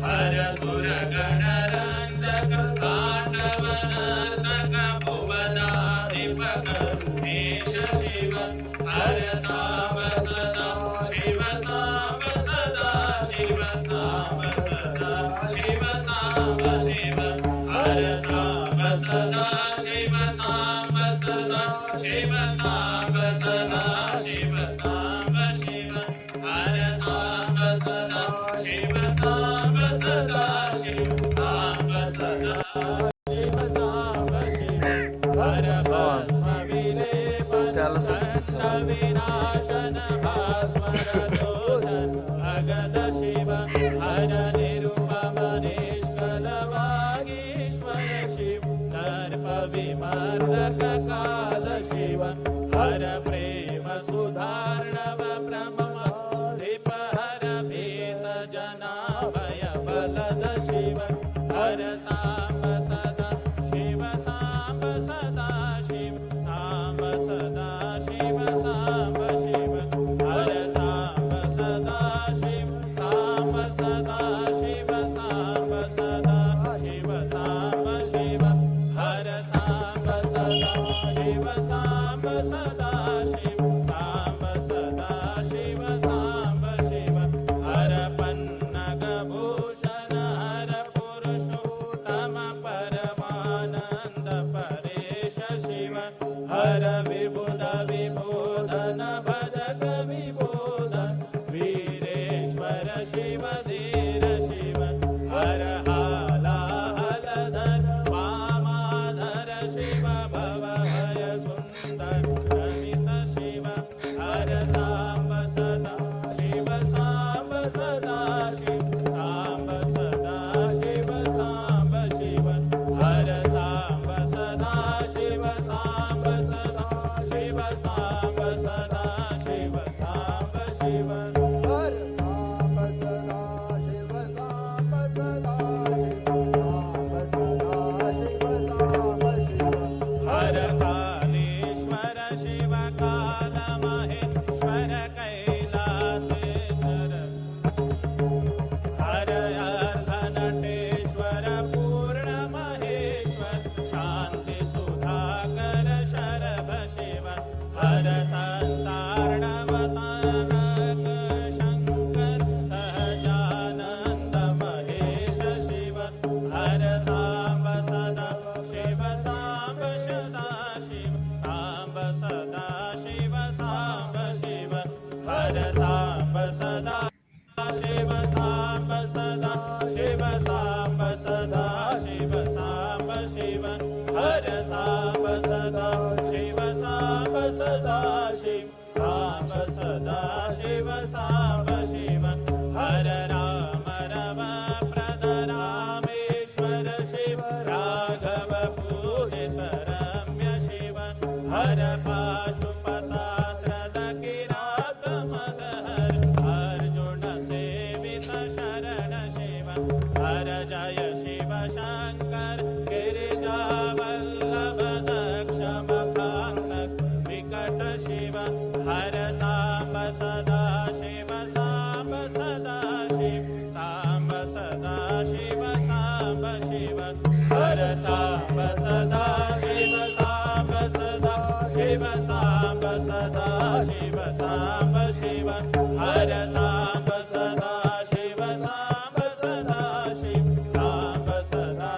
Hara Sura Gana Ranga Pandavana Taka Bhuvan हर सांब सदा शिव सांब सदा शिव सांब सदा शिव सांब शिव हर भस्म विलेपन दंड विनाशन भास्वरलोचन भगत शिव हर निरुपम निष्कल वागीश्वर शिव दर्प विमर्दक काल शिव हर प्रेम सुधार्णव ब्रह्म दीप हर भीत जना भय बलद शिव हर सांब सदा शिव सांब सदा शिव सांब सदा शिव सांब शिव हर सांब सदा शिव सांब सदा शिव सांब सदा शिव सांब शिव हर सांब सदा शिव सांब सदा शिव सांब सदा शिव सांब शिव हर पन्नग भूषण हर पुरुषोत्तम परमानंद परेश शिव हर विबुध विबोधन भजक विबोधन वीरेश्वर शिव धीर शिव हर हाला हलधर वामाधर शिव भव हर सुंदर रमित शिव हर सांब सदा शिव सांब सदा शिव सांब सदा शिव सांब शिव हर सांब सदा शिव सांब सदा शिव सांब सदा शिव सांब शिव हर सांब सदा शिव सांब सदा शिव सांब सदा शिव सांब शिव हर कालेश्वर शिव काल महेश्वर कैलासेश्वर हर अर्धनटेश्वर पूर्ण महेश्वर शांति सुधाकर शरभ शिव हर संसारणवतारक शंकर सहजानंद महेश शिव हर सांब सदा शिव सांब सदा शिव सांब सदा शिव सांब शिव हर सांब सदा शिव सांब सदा शिव सांब सदा शिव सांब शिव हर सांब सदा शिव सांब सदा शिव सांब सदा शिव सांब शिव हर राम रव प्रद रामेश्वर शिव राघव पूजित रम्य शिव हर पाशुपताश्रद किरात मदहर अर्जुन सेवित शरण शिव हर जय शिव शंकर गिरिजावल्लभ दक्ष मखान्तक विकट शिव हर सांब सदा शिव सांब सदा शिव सांब सदा शिव सांब शिव हर सांब सदा शिव सांब सदा शिव सांब सदा शिव सांब शिव हर सांब सदा शिव सांब सदा शिव सांब सदा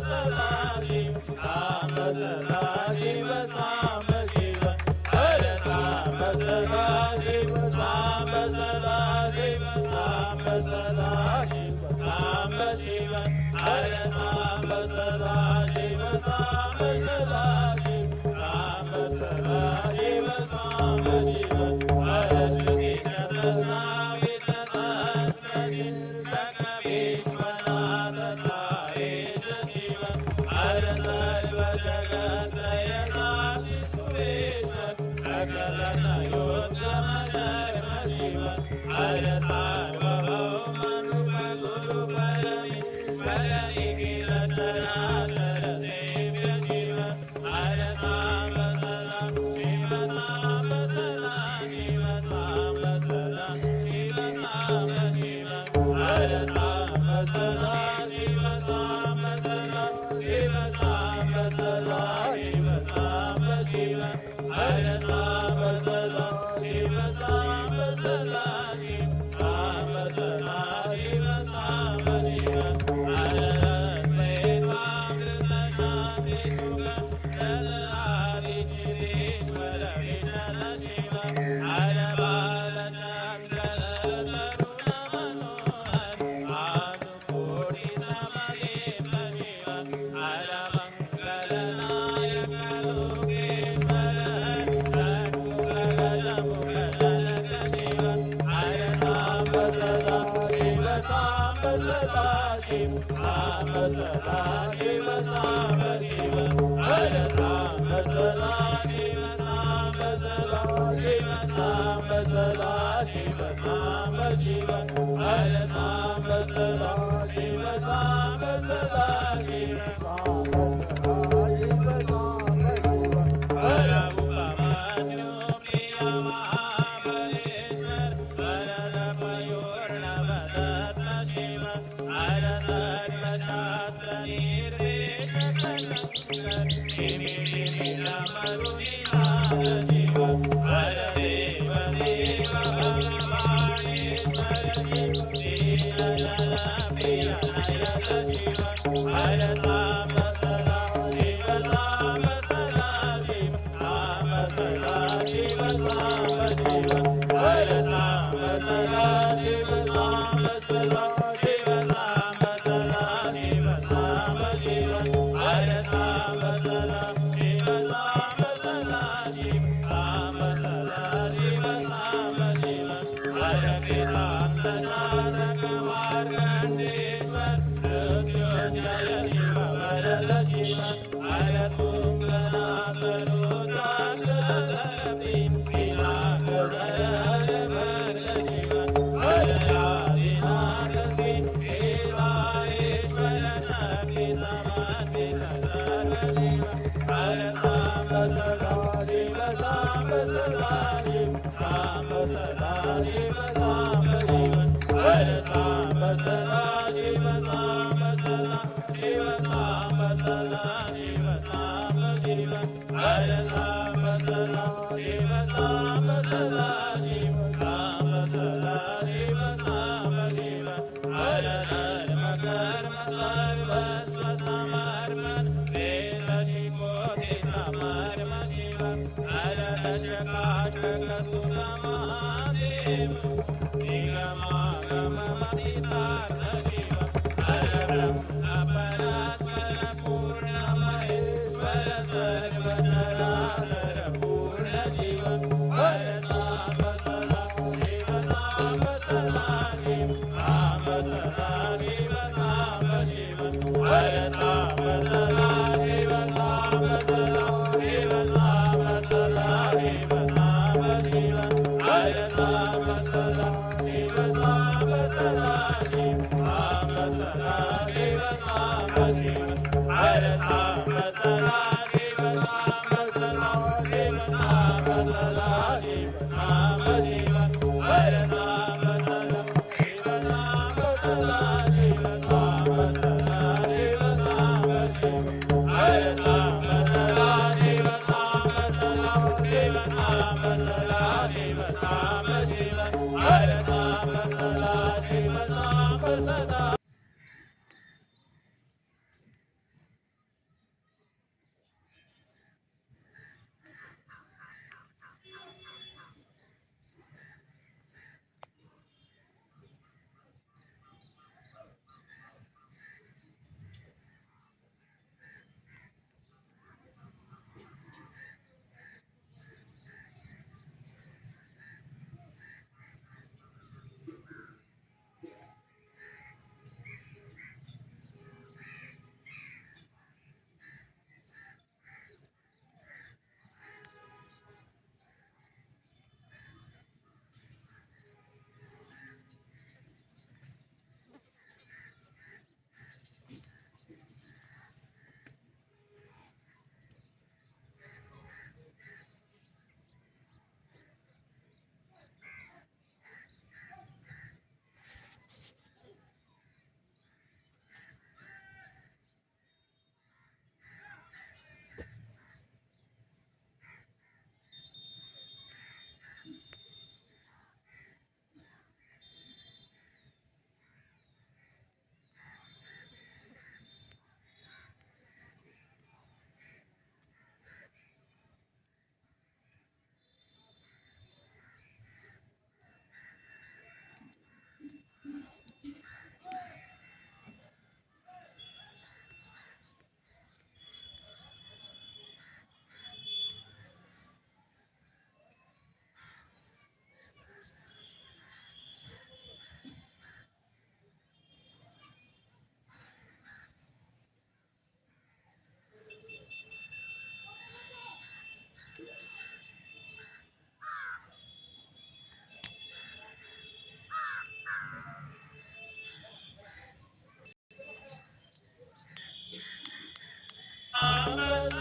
सदा शिव सांब सदा शिव सांब शिव हर सांब सदा शिव सांब सदा शिव सांब सदा शिव सांब शिव हर सांब सदा शिव सांब सदा शिव सांब सदा शिव सांब शिव हर श्रुती शतस्नावित सहस्र शीर्षक विश्वनाथ तारेश शिव हर सर्व जगत्रय साक्षी सुरेश्वर सकल नयोद्यम शर्म शिव हर सार्वभौम नृप गुरु परमेश्वर निखिल चराचर सेव्य शिव हर सांब सदा शिव सांब सदा शिव सांब सदा शिव सांब शिव हर सांब सदा शिव सांब सदा शिव सांब सदा शिव सांब शिव हर सांब सदा शिव सांब सदा शिव सांब सदा शिव सांब शिव हर द्वैतामृत शांती सुख जल आदि चिदेश्वर विशद शिव हर बालचंद्र तरुण मनोहर आनुकोटि समदेव शिव हर मंगलनायक लोकेश्वर षण्मुख मुखजनक शिव हर सांब सदा शिव सांब सदा शिव सांब सदा शिव सांब शिव हर सांब सदा शिव सांब सदा शिव सांब सदा शिव सांब शिव हर सांब सदा शिव सांब सदा शिव सांब सदा शिव सांब शिव हर उपमन्यु प्रिय महाबलेश्वर वरद पयोर्णवदत्त शिव हर सर्वशास्त्र निर्देशक शंकर निमिष मरुनिनाद शिव हर देव देव भगवानेश्वर शिव नीलजल प्रिय नयन शिव हर सांब सदा शिव सांब सदा शिव सांब सदा शिव सांब शिव हर सांब सदा शिव सांब सदा शिव सांब सदा शिव सांब शिव हर सांब सदा शिव सांब सदा शिव सांब सदा शिव सांब शिव हर कृतांत शासक मार्कंडेश्वर मृत्युंजय शिव वरद शिव हर तुंगनाथ रुद्राक्षधर पिनाकधर हर भर्ग शिव हर आदिनाथ श्री केदारेश्वर शक्ति समन्वित सर्व शिव हर सांब सदा शिव सांब सदा शिव सांब सदा शिव सांब शिव हर सांब सदा शिव सांब सदा शिव सांब सदा शिव सांब शिव हर सांब सदा शिव सांब सदा शिव सांब सदा शिव सांब शिव हर धर्म कर्म सर्वस्व समर्पण वेद शिकोदित मर्म शिव हर दशकाष्टक स्तुत महादेव निगमागम मदितार्थ शिव हर ब्रह्म परात्पर पूर्ण महेश्वर सर्व चराचर पूर्ण शिव हर सांब सदा शिव सांब सदा शिव सांब सदा शिव सांब शिव हर सांब सदा शिव सांब सदा शिव सांब सदा शिव सांब शिव हर सांब सदा शिव सांब सदा शिव सांब सदा शिव सांब शिव हर सांब सदा शिव सांब सदा शिव सांब सदा शिव सांब शिव हर सांब सदा शिव सांब सदा शिव सांब सदा शिव सांब शिव हर सांब सदा शिव सांब सदा शिव सांब सदा शिव सांब शिव हर सांब सदा शिव सांब सदा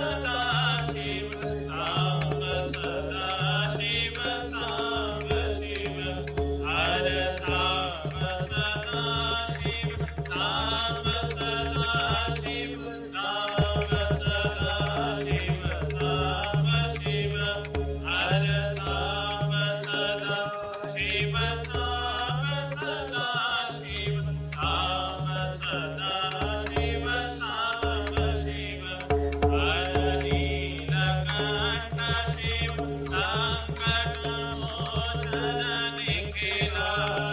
सदा शिव सांब सदा शिव सांब शिव हर सांब सदा शिव सांब सदा शिव सांब सदा शिव सांब शिव हर सांब सदा शिव सांब सदा शिव सांब सदा शिव सांब शिव हर नीलकंठ शिव संकट मोचन निखिलाधीश्वर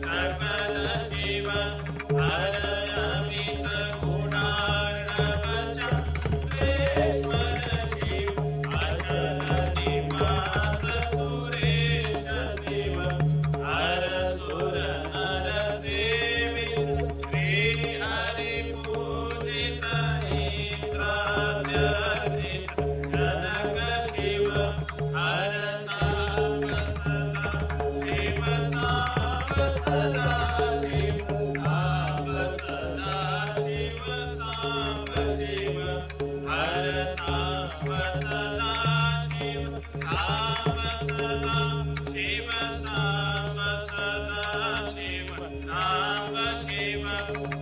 सकल शिव हर अमित गुणार्णव चक्रेश्वर शिव अचल निवास सुरेश शिव हर सुर नर सेवित श्री हरि पूजित इंद्राद्यर्थित जनक शिव हर सांब सदा शिव सांब सदा शिव सांब सदा शिव सांब शिव हर सांब सदा शिव सांब सदा शिव सांब सदा शिव सांब शिव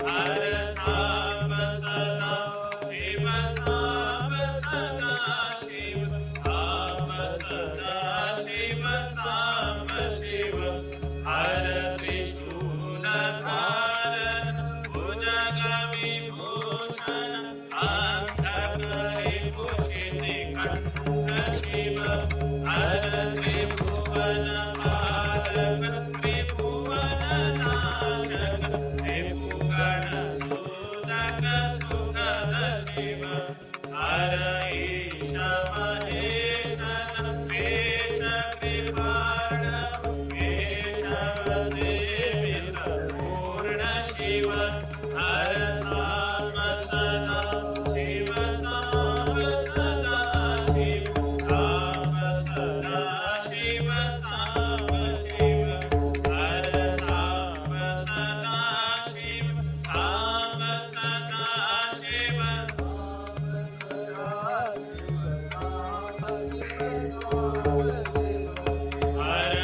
हर सांब सदा शिव सांब सदा शिव सांब सदा शिव सांब शिव हर त्रिशूलधारण भुजग विभूषण अंधकरिपुषितकण्ठ शिव हर त्रिभुवन पालक त्रिभुवननाशक त्रिभुवन सुदक सुखद शिव हर ईश महेश वेश कृपाण केशव सेवित पूर्ण शिव हर सांब सदा शिव सांब सदा शिव सांब सदा शिव सांब शिव हर सांब सदा शिव सांब सदा शिव हर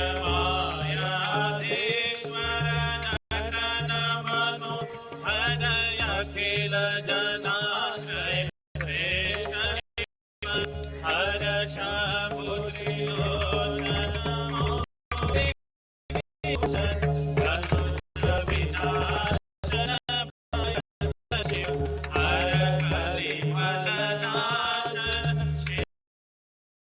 मायाधीश्वर नटन मनो हर अखिल जन